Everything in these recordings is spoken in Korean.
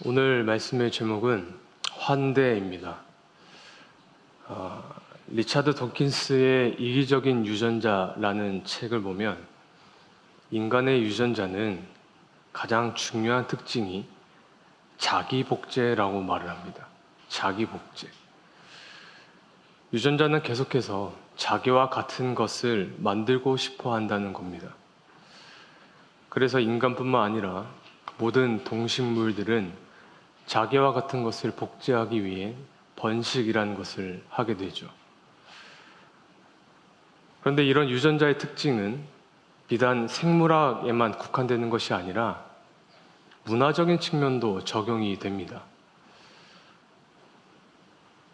오늘 말씀의 제목은 환대입니다. 리차드 도킨스의 이기적인 유전자라는 책을 보면 인간의 유전자는 가장 중요한 특징이 자기복제라고 말을 합니다. 자기복제. 유전자는 계속해서 자기와 같은 것을 만들고 싶어 한다는 겁니다. 그래서 인간뿐만 아니라 모든 동식물들은 자기와 같은 것을 복제하기 위해 번식이라는 것을 하게 되죠. 그런데 이런 유전자의 특징은 비단 생물학에만 국한되는 것이 아니라 문화적인 측면도 적용이 됩니다.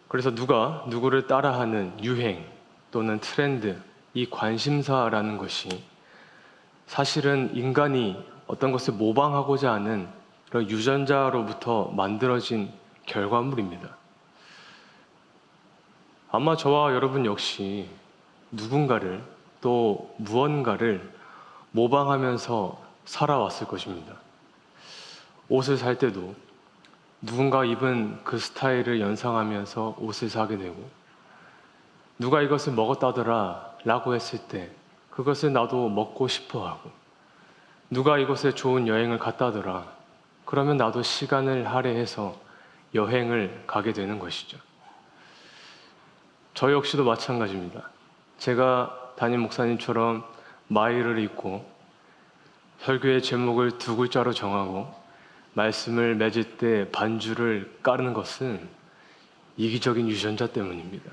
그래서 누가 누구를 따라하는 유행 또는 트렌드, 이 관심사라는 것이 사실은 인간이 어떤 것을 모방하고자 하는 그런 유전자로부터 만들어진 결과물입니다. 아마 저와 여러분 역시 누군가를 또 무언가를 모방하면서 살아왔을 것입니다. 옷을 살 때도 누군가 입은 그 스타일을 연상하면서 옷을 사게 되고, 누가 이것을 먹었다더라 라고 했을 때 그것을 나도 먹고 싶어 하고, 누가 이곳에 좋은 여행을 갔다더라 그러면 나도 시간을 할애해서 여행을 가게 되는 것이죠. 저 역시도 마찬가지입니다. 제가 담임 목사님처럼 마이를 읽고 설교의 제목을 두 글자로 정하고 말씀을 맺을 때 반주를 까르는 것은 이기적인 유전자 때문입니다.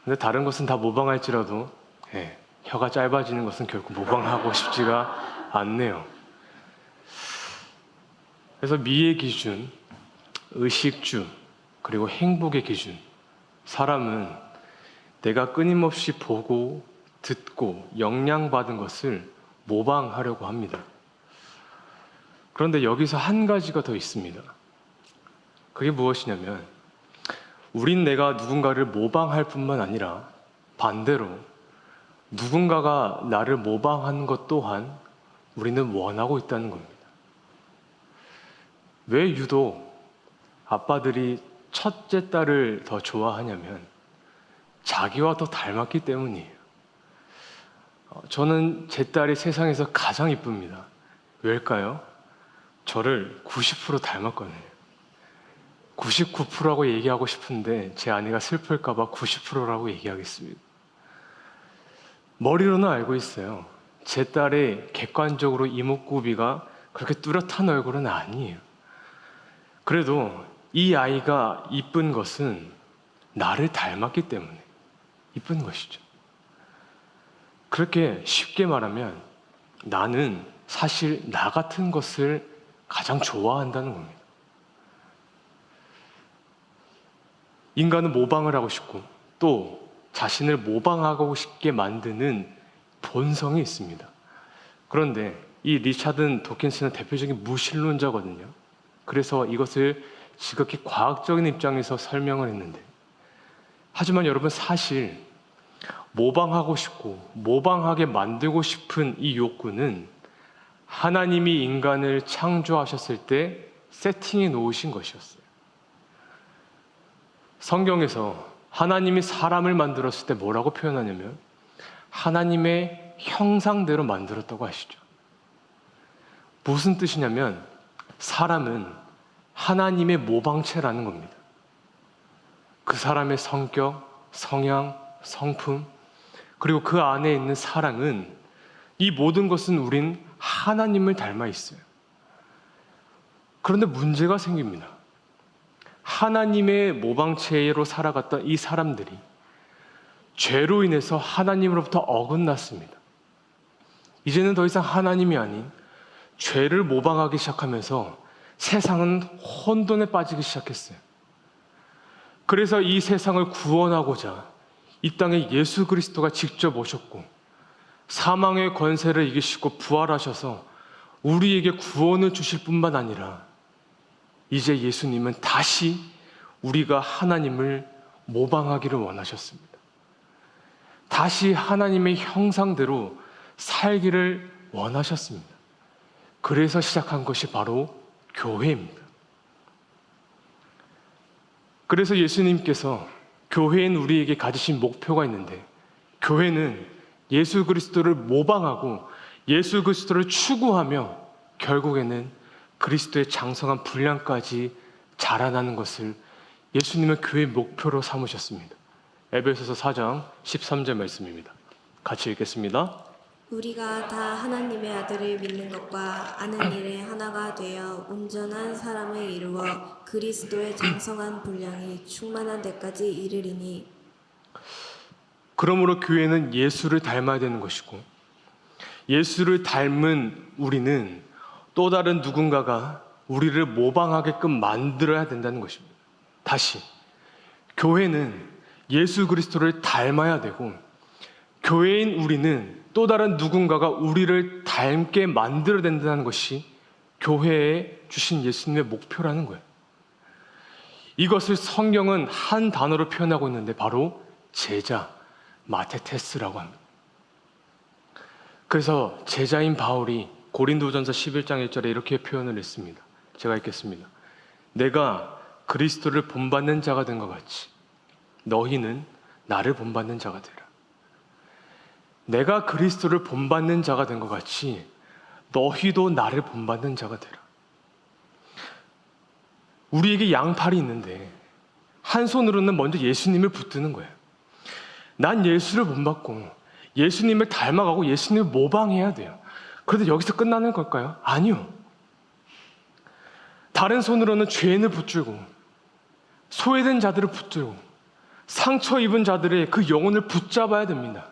근데 다른 것은 다 모방할지라도 혀가 짧아지는 것은 결코 모방하고 싶지가 않네요. 그래서 미의 기준, 의식주, 그리고 행복의 기준, 사람은 내가 끊임없이 보고 듣고 영향받은 것을 모방하려고 합니다. 그런데 여기서 한 가지가 더 있습니다. 그게 무엇이냐면, 우린 내가 누군가를 모방할 뿐만 아니라 반대로 누군가가 나를 모방하는 것 또한 우리는 원하고 있다는 겁니다. 왜 유독 아빠들이 첫째 딸을 더 좋아하냐면 자기와 더 닮았기 때문이에요. 저는 제 딸이 세상에서 가장 이쁩니다. 왜일까요? 저를 90% 닮았거든요. 99%라고 얘기하고 싶은데 제 아내가 슬플까봐 90%라고 얘기하겠습니다. 머리로는 알고 있어요. 제 딸의 객관적으로 이목구비가 그렇게 뚜렷한 얼굴은 아니에요. 그래도 이 아이가 이쁜 것은 나를 닮았기 때문에 이쁜 것이죠. 그렇게 쉽게 말하면 나는 사실 나 같은 것을 가장 좋아한다는 겁니다. 인간은 모방을 하고 싶고 또 자신을 모방하고 싶게 만드는 본성이 있습니다. 그런데 이 리차드 도킨스는 대표적인 무신론자거든요. 그래서 이것을 지극히 과학적인 입장에서 설명을 했는데, 하지만 여러분, 사실 모방하고 싶고 모방하게 만들고 싶은 이 욕구는 하나님이 인간을 창조하셨을 때 세팅해 놓으신 것이었어요. 성경에서 하나님이 사람을 만들었을 때 뭐라고 표현하냐면 하나님의 형상대로 만들었다고 하시죠. 무슨 뜻이냐면 사람은 하나님의 모방체라는 겁니다. 그 사람의 성격, 성향, 성품, 그리고 그 안에 있는 사랑은, 이 모든 것은 우린 하나님을 닮아 있어요. 그런데 문제가 생깁니다. 하나님의 모방체로 살아갔던 이 사람들이 죄로 인해서 하나님으로부터 어긋났습니다. 이제는 더 이상 하나님이 아닌 죄를 모방하기 시작하면서 세상은 혼돈에 빠지기 시작했어요. 그래서 이 세상을 구원하고자 이 땅에 예수 그리스도가 직접 오셨고 사망의 권세를 이기시고 부활하셔서 우리에게 구원을 주실 뿐만 아니라 이제 예수님은 다시 우리가 하나님을 모방하기를 원하셨습니다. 다시 하나님의 형상대로 살기를 원하셨습니다. 그래서 시작한 것이 바로 교회입니다. 그래서 예수님께서 교회인 우리에게 가지신 목표가 있는데, 교회는 예수 그리스도를 모방하고 예수 그리스도를 추구하며 결국에는 그리스도의 장성한 분량까지 자라나는 것을 예수님은 교회의 목표로 삼으셨습니다. 에베소서 4장 13절 말씀입니다. 같이 읽겠습니다. 우리가 다 하나님의 아들을 믿는 것과 아는 일에 하나가 되어 온전한 사람을 이루어 그리스도의 장성한 분량이 충만한 데까지 이르리니. 그러므로 교회는 예수를 닮아야 되는 것이고, 예수를 닮은 우리는 또 다른 누군가가 우리를 모방하게끔 만들어야 된다는 것입니다. 다시, 교회는 예수 그리스도를 닮아야 되고, 교회인 우리는 또 다른 누군가가 우리를 닮게 만들어야 된다는 것이 교회에 주신 예수님의 목표라는 거예요. 이것을 성경은 한 단어로 표현하고 있는데 바로 제자, 마테테스라고 합니다. 그래서 제자인 바울이 고린도전서 11장 1절에 이렇게 표현을 했습니다. 제가 읽겠습니다. 내가 그리스도를 본받는 자가 된 것 같이 너희는 나를 본받는 자가 되라. 내가 그리스도를 본받는 자가 된 것 같이 너희도 나를 본받는 자가 되라. 우리에게 양팔이 있는데 한 손으로는 먼저 예수님을 붙드는 거예요. 난 예수를 본받고 예수님을 닮아가고 예수님을 모방해야 돼요. 그런데 여기서 끝나는 걸까요? 아니요. 다른 손으로는 죄인을 붙들고 소외된 자들을 붙들고 상처 입은 자들의 그 영혼을 붙잡아야 됩니다.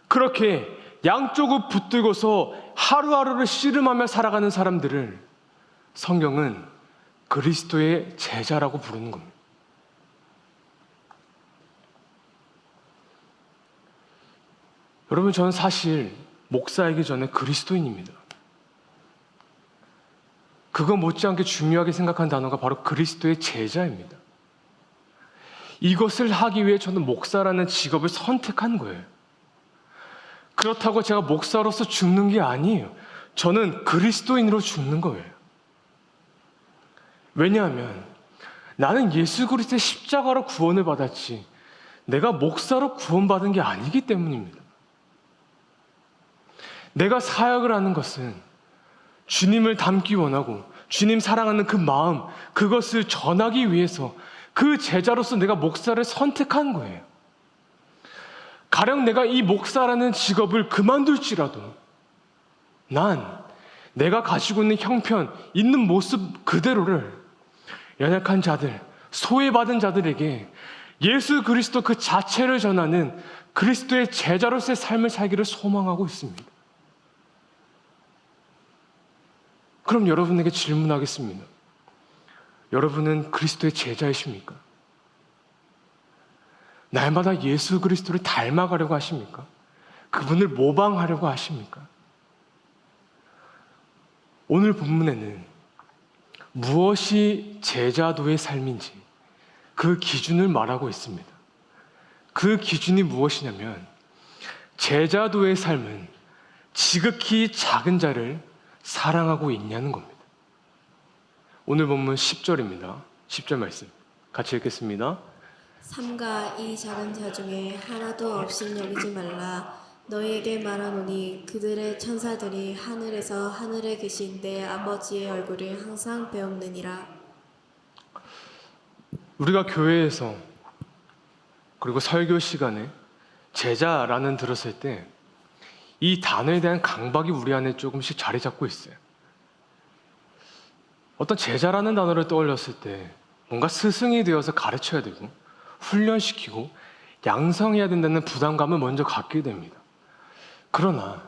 그렇게 양쪽을 붙들고서 하루하루를 씨름하며 살아가는 사람들을 성경은 그리스도의 제자라고 부르는 겁니다. 여러분, 저는 사실 목사이기 전에 그리스도인입니다. 그거 못지않게 중요하게 생각한 단어가 바로 그리스도의 제자입니다. 이것을 하기 위해 저는 목사라는 직업을 선택한 거예요. 그렇다고 제가 목사로서 죽는 게 아니에요. 저는 그리스도인으로 죽는 거예요. 왜냐하면 나는 예수 그리스도의 십자가로 구원을 받았지 내가 목사로 구원받은 게 아니기 때문입니다. 내가 사역을 하는 것은 주님을 닮기 원하고 주님 사랑하는 그 마음, 그것을 전하기 위해서 그 제자로서 내가 목사를 선택한 거예요. 가령 내가 이 목사라는 직업을 그만둘지라도 난 내가 가지고 있는 형편, 있는 모습 그대로를 연약한 자들, 소외받은 자들에게 예수 그리스도 그 자체를 전하는 그리스도의 제자로서의 삶을 살기를 소망하고 있습니다. 그럼 여러분에게 질문하겠습니다. 여러분은 그리스도의 제자이십니까? 날마다 예수 그리스도를 닮아가려고 하십니까? 그분을 모방하려고 하십니까? 오늘 본문에는 무엇이 제자도의 삶인지 그 기준을 말하고 있습니다. 그 기준이 무엇이냐면 제자도의 삶은 지극히 작은 자를 사랑하고 있냐는 겁니다. 오늘 본문 10절입니다. 10절 말씀 같이 읽겠습니다. 삼가 이 작은 자 중에 하나도 없인 여기지 말라. 너희에게 말하노니 그들의 천사들이 하늘에서 하늘에 계신 내 아버지의 얼굴을 항상 배움느니라. 우리가 교회에서 그리고 설교 시간에 제자라는 들었을 때 이 단어에 대한 강박이 우리 안에 조금씩 자리 잡고 있어요. 어떤 제자라는 단어를 떠올렸을 때 뭔가 스승이 되어서 가르쳐야 되고 훈련시키고 양성해야 된다는 부담감을 먼저 갖게 됩니다. 그러나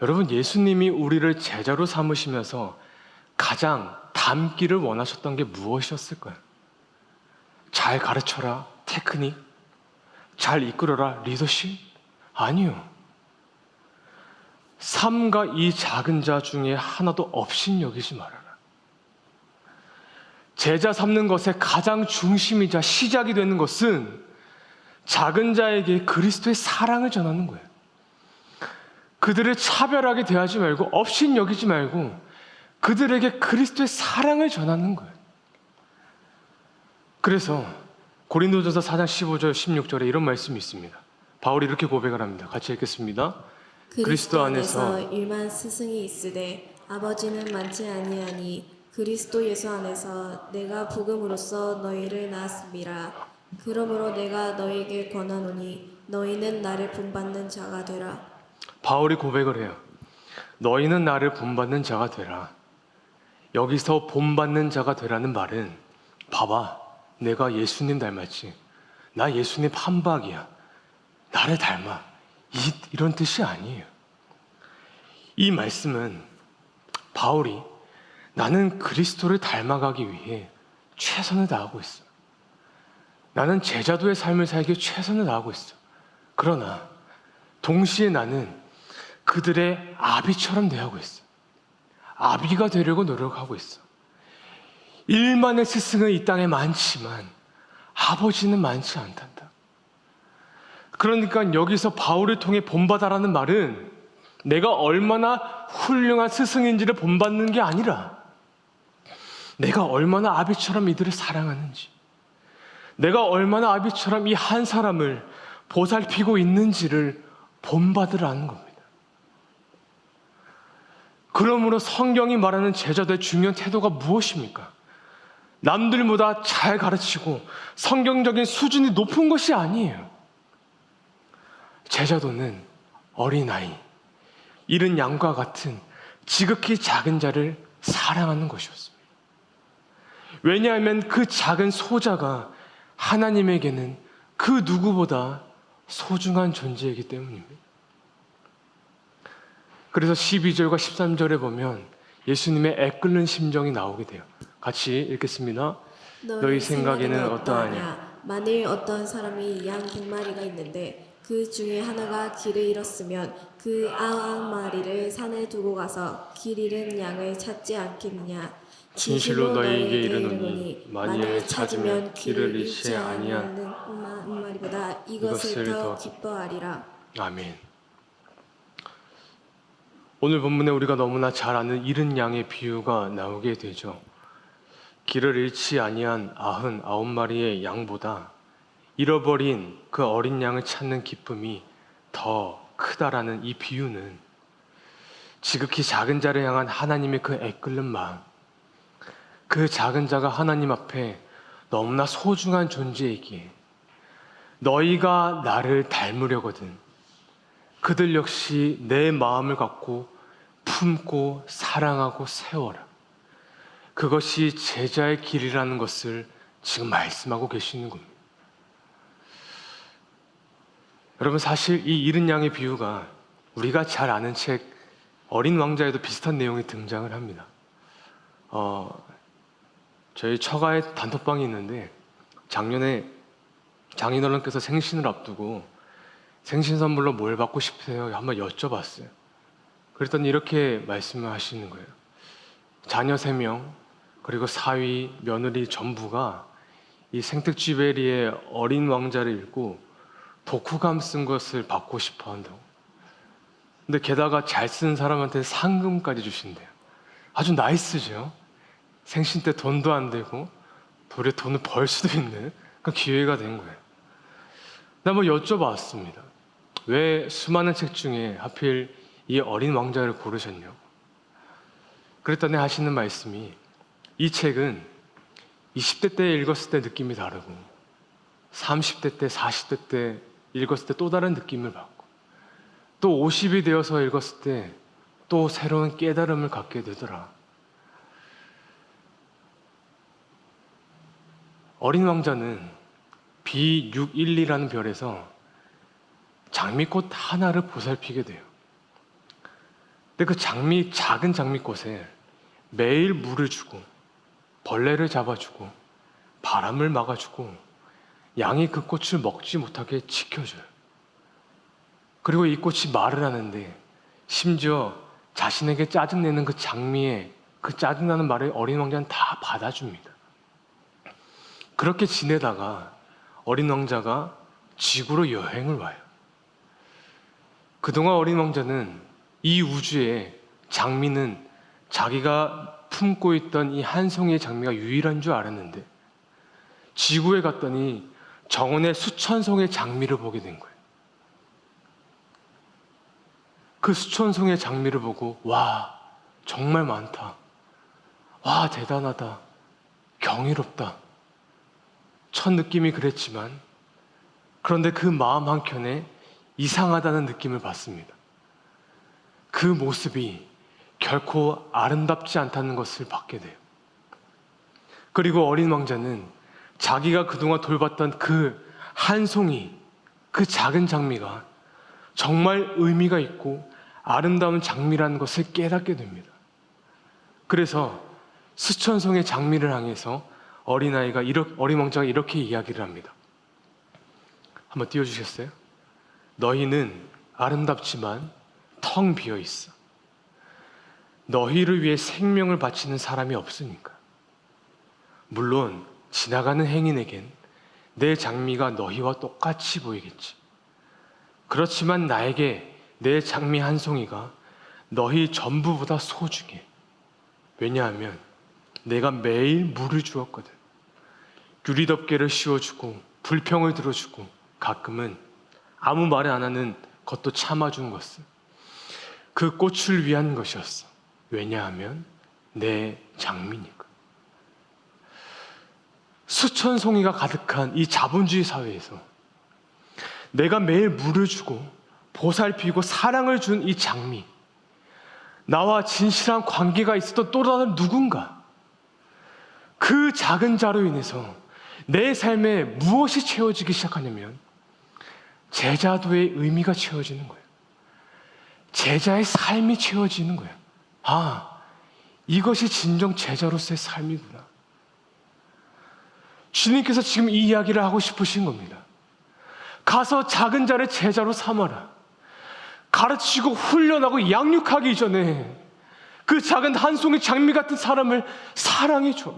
여러분, 예수님이 우리를 제자로 삼으시면서 가장 닮기를 원하셨던 게 무엇이었을까요? 잘 가르쳐라, 테크닉? 잘 이끌어라, 리더십? 아니요. 삼가 이 작은 자 중에 하나도 없인 여기지 말아라. 제자 삼는 것의 가장 중심이자 시작이 되는 것은 작은 자에게 그리스도의 사랑을 전하는 거예요. 그들을 차별하게 대하지 말고 없인 여기지 말고 그들에게 그리스도의 사랑을 전하는 거예요. 그래서 고린도전서 4장 15절 16절에 이런 말씀이 있습니다. 바울이 이렇게 고백을 합니다. 같이 읽겠습니다. 그리스도 안에서 일만 스승이 있으되 아버지는 많지 아니하니 그리스도 예수 안에서 내가 복음으로써 너희를 낳았음이라. 그러므로 내가 너희에게 권하노니 너희는 나를 본받는 자가 되라. 바울이 고백을 해요. 너희는 나를 본받는 자가 되라. 여기서 본받는 자가 되라는 말은 봐봐, 내가 예수님 닮았지. 나 예수님 판박이야. 나를 닮아. 이런 뜻이 아니에요. 이 말씀은 바울이 나는 그리스도를 닮아가기 위해 최선을 다하고 있어. 나는 제자도의 삶을 살기 위해 최선을 다하고 있어. 그러나 동시에 나는 그들의 아비처럼 대하고 있어. 아비가 되려고 노력하고 있어. 일만의 스승은 이 땅에 많지만 아버지는 많지 않단다. 그러니까 여기서 바울을 통해 본받아라는 말은 내가 얼마나 훌륭한 스승인지를 본받는 게 아니라 내가 얼마나 아비처럼 이들을 사랑하는지, 내가 얼마나 아비처럼 이 한 사람을 보살피고 있는지를 본받으라는 겁니다. 그러므로 성경이 말하는 제자들의 중요한 태도가 무엇입니까? 남들보다 잘 가르치고 성경적인 수준이 높은 것이 아니에요. 제자도는 어린아이, 이른 양과 같은 지극히 작은 자를 사랑하는 것이었습니다. 왜냐하면 그 작은 소자가 하나님에게는 그 누구보다 소중한 존재이기 때문입니다. 그래서 12절과 13절에 보면 예수님의 애끓는 심정이 나오게 돼요. 같이 읽겠습니다. 너희 생각에는 어떠하냐? 만일 어떤 사람이 양 100마리가 있는데 그 중에 하나가 길을 잃었으면 그 99마리를 산에 두고 가서 길 잃은 양을 찾지 않겠느냐? 진실로 너희에게 이르노니 만일 찾으면 길을 잃지 아니한 한 마리보다 이것을 더 기뻐하리라. 아멘. 오늘 본문에 우리가 너무나 잘 아는 잃은 양의 비유가 나오게 되죠. 길을 잃지 아니한 99마리의 양보다 잃어버린 그 어린 양을 찾는 기쁨이 더 크다라는 이 비유는 지극히 작은 자를 향한 하나님의 그 애끓는 마음, 그 작은 자가 하나님 앞에 너무나 소중한 존재이기에 너희가 나를 닮으려거든 그들 역시 내 마음을 갖고 품고 사랑하고 세워라. 그것이 제자의 길이라는 것을 지금 말씀하고 계시는 겁니다. 여러분, 사실 이 잃은 양의 비유가 우리가 잘 아는 책 어린 왕자에도 비슷한 내용이 등장을 합니다. 저희 처가에 단톡방이 있는데 작년에 장인어른께서 생신을 앞두고 생신 선물로 뭘 받고 싶으세요? 한번 여쭤봤어요. 그랬더니 이렇게 말씀을 하시는 거예요. 자녀 3명 그리고 사위, 며느리 전부가 이 생텍쥐베리의 어린 왕자를 읽고 독후감 쓴 것을 받고 싶어 한다고. 근데 게다가 잘 쓴 사람한테 상금까지 주신대요. 아주 나이스죠. 생신 때 돈도 안 되고 도리어 돈을 벌 수도 있는 그 기회가 된 거예요. 나 한번 여쭤봤습니다. 왜 수많은 책 중에 하필 이 어린 왕자를 고르셨냐고. 그랬더니 하시는 말씀이 이 책은 20대 때 읽었을 때 느낌이 다르고 30대 때, 40대 때 읽었을 때 또 다른 느낌을 받고 또 50이 되어서 읽었을 때 또 새로운 깨달음을 갖게 되더라. 어린 왕자는 B612라는 별에서 장미꽃 하나를 보살피게 돼요. 근데 그 작은 장미꽃에 매일 물을 주고 벌레를 잡아주고 바람을 막아주고 양이 그 꽃을 먹지 못하게 지켜줘요. 그리고 이 꽃이 말을 하는데 심지어 자신에게 짜증내는 그 장미의 그 짜증나는 말을 어린 왕자는 다 받아줍니다. 그렇게 지내다가 어린 왕자가 지구로 여행을 와요. 그동안 어린 왕자는 이 우주에 장미는 자기가 품고 있던 이 한 송이의 장미가 유일한 줄 알았는데 지구에 갔더니 정원에 수천 송이의 장미를 보게 된 거예요. 그 수천 송이의 장미를 보고 와, 정말 많다. 와, 대단하다. 경이롭다. 첫 느낌이 그랬지만 그런데 그 마음 한켠에 이상하다는 느낌을 받습니다. 그 모습이 결코 아름답지 않다는 것을 받게 돼요. 그리고 어린 왕자는 자기가 그동안 돌봤던 그 한 송이, 그 작은 장미가 정말 의미가 있고 아름다운 장미라는 것을 깨닫게 됩니다. 그래서 수천 송의 장미를 향해서 어린 왕자가 이렇게 이야기를 합니다. 한번 띄워주시겠어요? 너희는 아름답지만 텅 비어 있어. 너희를 위해 생명을 바치는 사람이 없으니까. 물론 지나가는 행인에겐 내 장미가 너희와 똑같이 보이겠지. 그렇지만 나에게 내 장미 한 송이가 너희 전부보다 소중해. 왜냐하면 내가 매일 물을 주었거든. 유리덮개를 씌워주고 불평을 들어주고 가끔은 아무 말 안 하는 것도 참아준 것을. 그 꽃을 위한 것이었어. 왜냐하면 내 장미니까. 수천 송이가 가득한 이 자본주의 사회에서 내가 매일 물을 주고 보살피고 사랑을 준 이 장미, 나와 진실한 관계가 있었던 또 다른 누군가, 그 작은 자로 인해서 내 삶에 무엇이 채워지기 시작하냐면 제자도의 의미가 채워지는 거예요. 제자의 삶이 채워지는 거예요. 아, 이것이 진정 제자로서의 삶이구나. 주님께서 지금 이 이야기를 하고 싶으신 겁니다. 가서 작은 자를 제자로 삼아라. 가르치고 훈련하고 양육하기 이전에 그 작은 한 송이 장미 같은 사람을 사랑해줘라.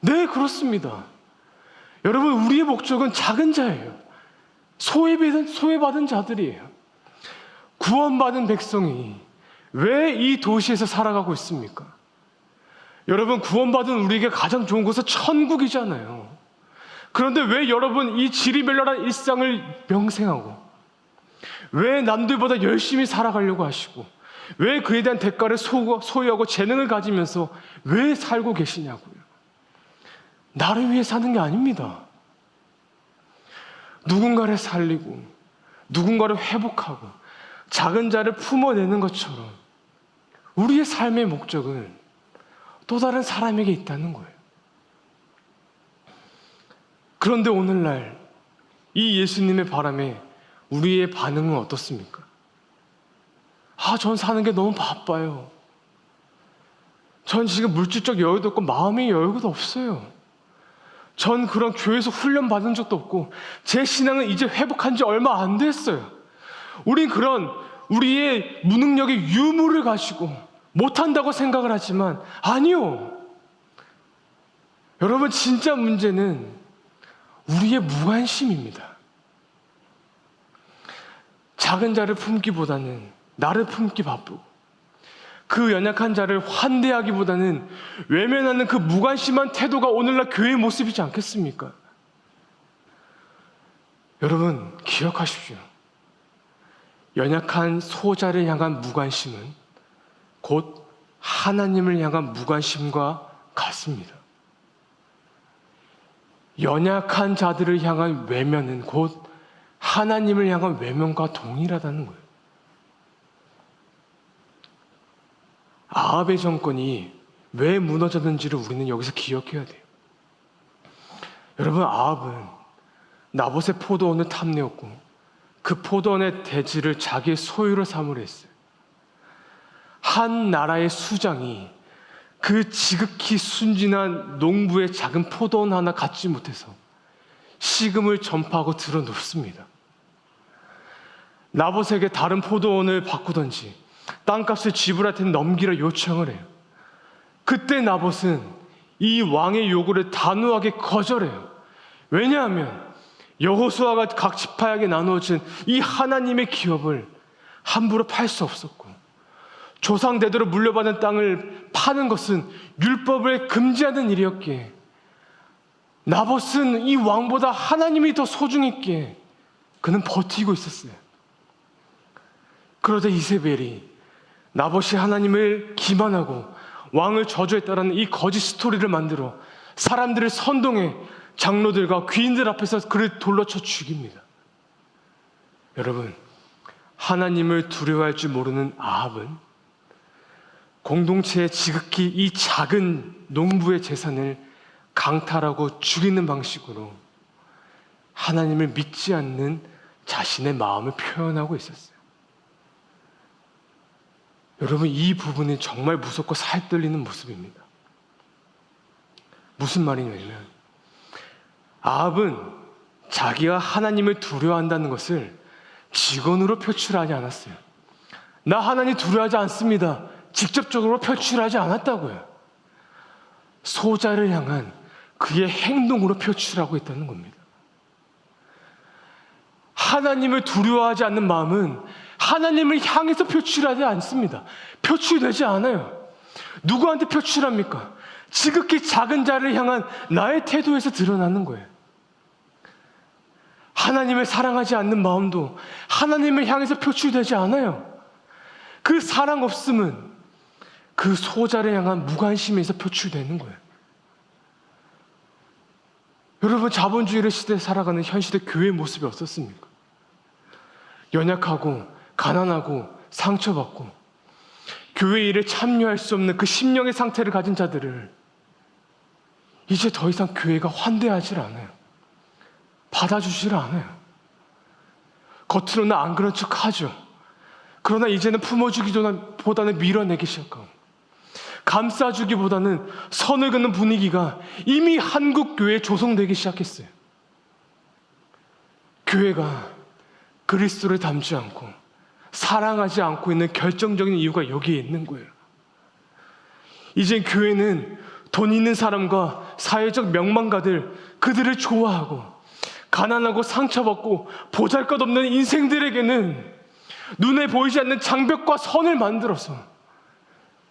네, 그렇습니다. 여러분, 우리의 목적은 작은 자예요. 소외받은 자들이에요. 구원받은 백성이 왜 이 도시에서 살아가고 있습니까? 여러분, 구원받은 우리에게 가장 좋은 곳은 천국이잖아요. 그런데 왜 여러분 이 지리멸렬한 일상을 명생하고 왜 남들보다 열심히 살아가려고 하시고 왜 그에 대한 대가를 소유하고 재능을 가지면서 왜 살고 계시냐고요. 나를 위해 사는 게 아닙니다. 누군가를 살리고 누군가를 회복하고 작은 자를 품어내는 것처럼 우리의 삶의 목적은 또 다른 사람에게 있다는 거예요. 그런데 오늘날 이 예수님의 바람에 우리의 반응은 어떻습니까? 아, 전 사는 게 너무 바빠요. 전 지금 물질적 여유도 없고 마음의 여유도 없어요. 전 그런 교회에서 훈련 받은 적도 없고 제 신앙은 이제 회복한 지 얼마 안 됐어요. 우린 그런 우리의 무능력의 유무를 가지고 못한다고 생각을 하지만 아니요. 여러분, 진짜 문제는 우리의 무관심입니다. 작은 자를 품기보다는 나를 품기 바쁘고 그 연약한 자를 환대하기보다는 외면하는 그 무관심한 태도가 오늘날 교회의 모습이지 않겠습니까? 여러분, 기억하십시오. 연약한 소자를 향한 무관심은 곧 하나님을 향한 무관심과 같습니다. 연약한 자들을 향한 외면은 곧 하나님을 향한 외면과 동일하다는 거예요. 아합의 정권이 왜 무너졌는지를 우리는 여기서 기억해야 돼요. 여러분, 아합은 나봇의 포도원을 탐내었고 그 포도원의 대지를 자기의 소유로 삼으려 했어요. 한 나라의 수장이 그 지극히 순진한 농부의 작은 포도원 하나 갖지 못해서 시금을 전파하고 들어놓습니다. 나봇에게 다른 포도원을 바꾸던지 땅값을 지불할 테니 넘기라 요청을 해요. 그때 나봇은 이 왕의 요구를 단호하게 거절해요. 왜냐하면 여호수아가 각 지파에게 나누어진 이 하나님의 기업을 함부로 팔 수 없었고 조상 대대로 물려받은 땅을 파는 것은 율법을 금지하는 일이었기에 나봇은 이 왕보다 하나님이 더 소중했기에 그는 버티고 있었어요. 그러다 이세벨이 나봇이 하나님을 기만하고 왕을 저주했다라는 이 거짓 스토리를 만들어 사람들을 선동해 장로들과 귀인들 앞에서 그를 돌로 쳐 죽입니다. 여러분, 하나님을 두려워할 줄 모르는 아합은 공동체의 지극히 이 작은 농부의 재산을 강탈하고 죽이는 방식으로 하나님을 믿지 않는 자신의 마음을 표현하고 있었어요. 여러분, 이 부분이 정말 무섭고 살떨리는 모습입니다. 무슨 말이냐면 아합은 자기가 하나님을 두려워한다는 것을 직언으로 표출하지 않았어요. 나 하나님 두려워하지 않습니다. 직접적으로 표출하지 않았다고요. 소자를 향한 그의 행동으로 표출하고 있다는 겁니다. 하나님을 두려워하지 않는 마음은 하나님을 향해서 표출하지 않습니다. 표출되지 않아요. 누구한테 표출합니까? 지극히 작은 자를 향한 나의 태도에서 드러나는 거예요. 하나님을 사랑하지 않는 마음도 하나님을 향해서 표출되지 않아요. 그 사랑 없음은 그 소자를 향한 무관심에서 표출되는 거예요. 여러분, 자본주의의 시대에 살아가는 현 시대 교회의 모습이 어떻습니까? 연약하고 가난하고 상처받고 교회 일에 참여할 수 없는 그 심령의 상태를 가진 자들을 이제 더 이상 교회가 환대하지 않아요. 받아주질 않아요. 겉으로는 안 그런 척 하죠. 그러나 이제는 품어주기보다는 밀어내기 시작하고 감싸주기보다는 선을 긋는 분위기가 이미 한국 교회에 조성되기 시작했어요. 교회가 그리스도를 닮지 않고 사랑하지 않고 있는 결정적인 이유가 여기에 있는 거예요. 이제 교회는 돈 있는 사람과 사회적 명망가들, 그들을 좋아하고 가난하고 상처받고 보잘것없는 인생들에게는 눈에 보이지 않는 장벽과 선을 만들어서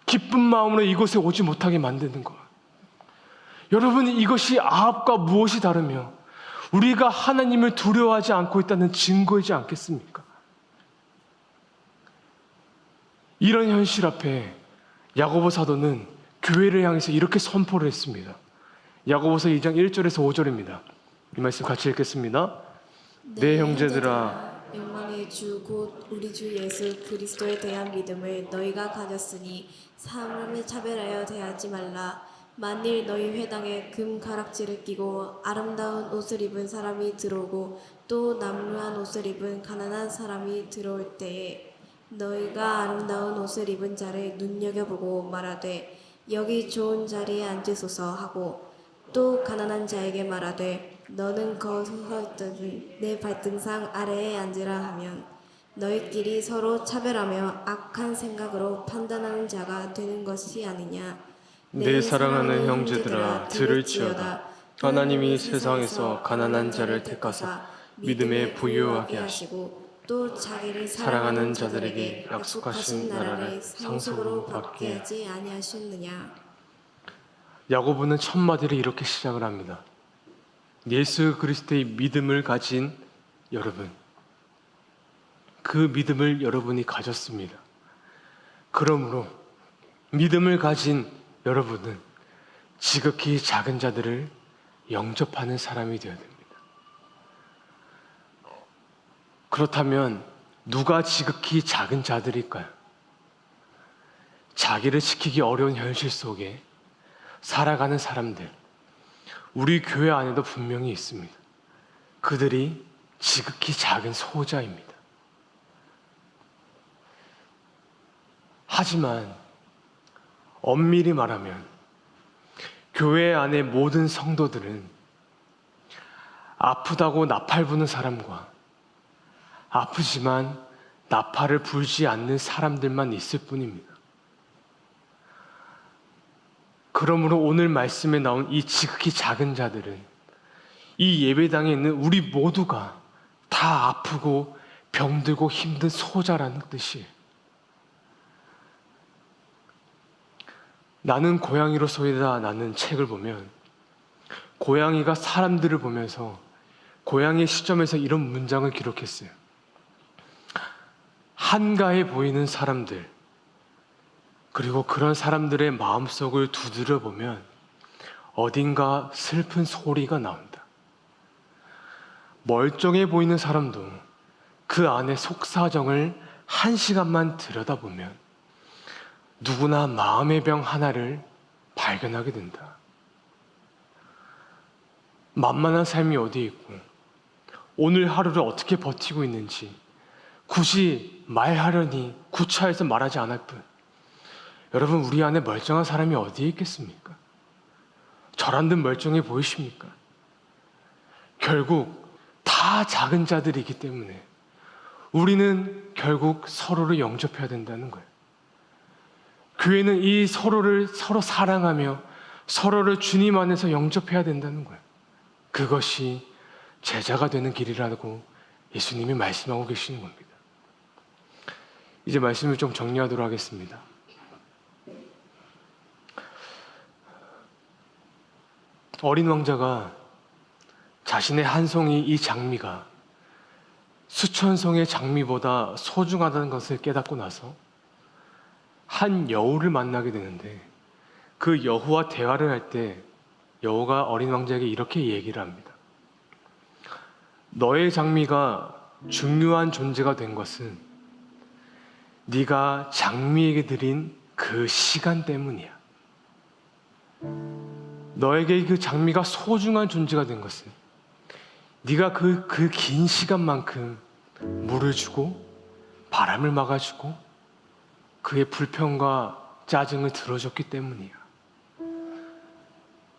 기쁜 마음으로 이곳에 오지 못하게 만드는 것. 여러분, 이것이 아합과 무엇이 다르며 우리가 하나님을 두려워하지 않고 있다는 증거이지 않겠습니까? 이런 현실 앞에 야고보 사도는 교회를 향해서 이렇게 선포를 했습니다. 야고보서 2장 1절에서 5절입니다. 이 말씀 같이 읽겠습니다. 내 형제들아, 영광의 주 곧 우리 주 예수 그리스도에 대한 믿음을 너희가 가졌으니 사람을 차별하여 대하지 말라. 만일 너희 회당에 금 가락지를 끼고 아름다운 옷을 입은 사람이 들어오고 또 남루한 옷을 입은 가난한 사람이 들어올 때에 너희가 아름다운 옷을 입은 자를 눈여겨보고 말하되 여기 좋은 자리에 앉으소서 하고 또 가난한 자에게 말하되 너는 거기 서 있더니 내 발등상 아래에 앉으라 하면 너희끼리 서로 차별하며 악한 생각으로 판단하는 자가 되는 것이 아니냐. 내 사랑하는 형제들아, 들을지어다. 하나님이 세상에서 가난한 자를 택하사 믿음에 부유하게 하시고 또 자기를 사랑하는 자들에게 약속하신 나라를 상속으로 받게 하지 아니하셨느냐. 야고보는 첫 마디를 이렇게 시작을 합니다. 예수 그리스도의 믿음을 가진 여러분, 그 믿음을 여러분이 가졌습니다. 그러므로 믿음을 가진 여러분은 지극히 작은 자들을 영접하는 사람이 되어야 됩니다. 그렇다면 누가 지극히 작은 자들일까요? 자기를 지키기 어려운 현실 속에 살아가는 사람들, 우리 교회 안에도 분명히 있습니다. 그들이 지극히 작은 소자입니다. 하지만 엄밀히 말하면 교회 안의 모든 성도들은 아프다고 나팔 부는 사람과 아프지만 나팔을 불지 않는 사람들만 있을 뿐입니다. 그러므로 오늘 말씀에 나온 이 지극히 작은 자들은 이 예배당에 있는 우리 모두가 다 아프고 병들고 힘든 소자라는 뜻이에요. 나는 고양이로서이다 라는 책을 보면 고양이가 사람들을 보면서 고양이의 시점에서 이런 문장을 기록했어요. 한가해 보이는 사람들, 그리고 그런 사람들의 마음속을 두드려 보면 어딘가 슬픈 소리가 나온다. 멀쩡해 보이는 사람도 그 안에 속사정을 1시간만 들여다보면 누구나 마음의 병 하나를 발견하게 된다. 만만한 삶이 어디에 있고 오늘 하루를 어떻게 버티고 있는지 굳이 말하려니 구차해서 말하지 않을 뿐, 여러분, 우리 안에 멀쩡한 사람이 어디에 있겠습니까? 저란 듯 멀쩡해 보이십니까? 결국 다 작은 자들이기 때문에 우리는 결국 서로를 영접해야 된다는 거예요. 교회는 이 서로를 서로 사랑하며 서로를 주님 안에서 영접해야 된다는 거예요. 그것이 제자가 되는 길이라고 예수님이 말씀하고 계시는 겁니다. 이제 말씀을 좀 정리하도록 하겠습니다. 어린 왕자가 자신의 한 송이 이 장미가 수천 송의 장미보다 소중하다는 것을 깨닫고 나서 한 여우를 만나게 되는데, 그 여우와 대화를 할 때 여우가 어린 왕자에게 이렇게 얘기를 합니다. 너의 장미가 중요한 존재가 된 것은 네가 장미에게 드린 그 시간 때문이야. 너에게 그 장미가 소중한 존재가 된 것은 네가 그 긴 시간만큼 물을 주고 바람을 막아주고 그의 불평과 짜증을 들어줬기 때문이야.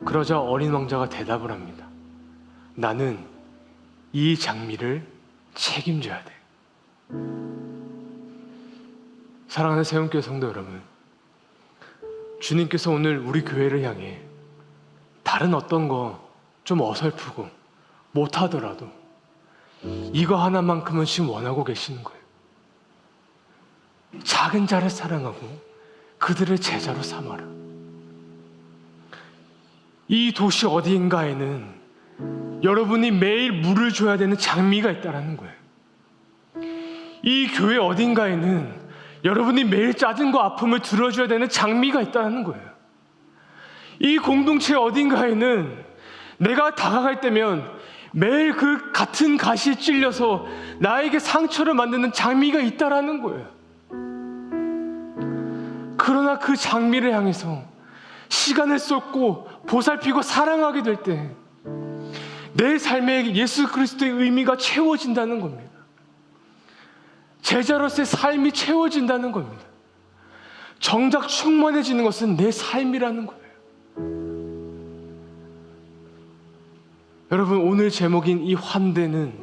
그러자 어린 왕자가 대답을 합니다. 나는 이 장미를 책임져야 돼. 사랑하는 세움교회 성도 여러분, 주님께서 오늘 우리 교회를 향해 다른 어떤 거 좀 어설프고 못하더라도 이거 하나만큼은 지금 원하고 계시는 거예요. 작은 자를 사랑하고 그들을 제자로 삼아라. 이 도시 어디인가에는 여러분이 매일 물을 줘야 되는 장미가 있다는 거예요. 이 교회 어딘가에는 여러분이 매일 짜증과 아픔을 들어줘야 되는 장미가 있다는 거예요. 이 공동체 어딘가에는 내가 다가갈 때면 매일 그 같은 가시에 찔려서 나에게 상처를 만드는 장미가 있다라는 거예요. 그러나 그 장미를 향해서 시간을 쏟고 보살피고 사랑하게 될 때 내 삶에 예수 그리스도의 의미가 채워진다는 겁니다. 제자로서의 삶이 채워진다는 겁니다. 정작 충만해지는 것은 내 삶이라는 거예요. 여러분, 오늘 제목인 이 환대는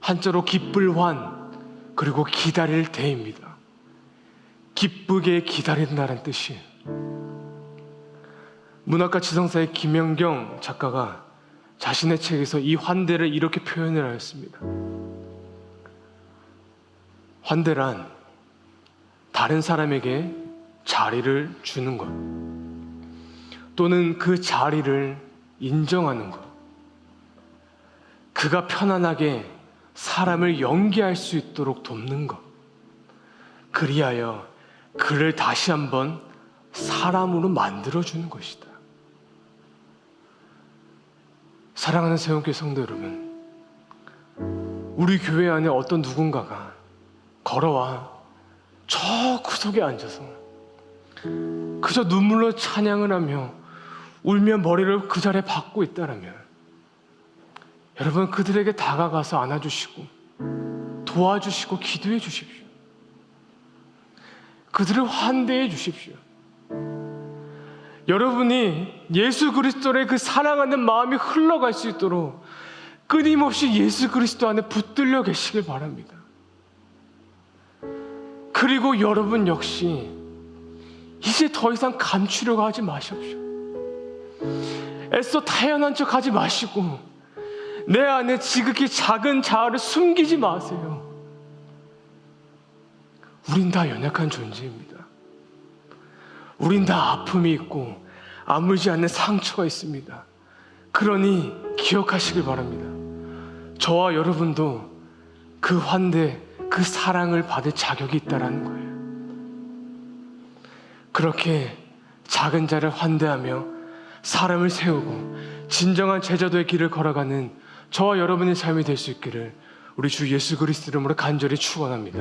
한자로 기쁠 환, 그리고 기다릴 대입니다. 기쁘게 기다린다는 뜻이에요. 문학가 지성사의 김연경 작가가 자신의 책에서 이 환대를 이렇게 표현을 하였습니다. 환대란 다른 사람에게 자리를 주는 것, 또는 그 자리를 인정하는 것, 그가 편안하게 사람을 연기할 수 있도록 돕는 것, 그리하여 그를 다시 한번 사람으로 만들어주는 것이다. 사랑하는 세움교회 성도 여러분, 우리 교회 안에 어떤 누군가가 걸어와 저 구석에 앉아서 그저 눈물로 찬양을 하며 울며 머리를 그 자리에 박고 있다라면, 여러분, 그들에게 다가가서 안아주시고 도와주시고 기도해 주십시오. 그들을 환대해 주십시오. 여러분이 예수 그리스도의 그 사랑하는 마음이 흘러갈 수 있도록 끊임없이 예수 그리스도 안에 붙들려 계시길 바랍니다. 그리고 여러분 역시 이제 더 이상 감추려고 하지 마십시오. 애써 타연한 척 하지 마시고 내 안에 지극히 작은 자아를 숨기지 마세요. 우린 다 연약한 존재입니다. 우린 다 아픔이 있고 아물지 않는 상처가 있습니다. 그러니 기억하시길 바랍니다. 저와 여러분도 그 환대, 그 사랑을 받을 자격이 있다라는 거예요. 그렇게 작은 자를 환대하며 사람을 세우고 진정한 제자도의 길을 걸어가는 저와 여러분의 삶이 될 수 있기를 우리 주 예수 그리스도 이름으로 간절히 축원합니다.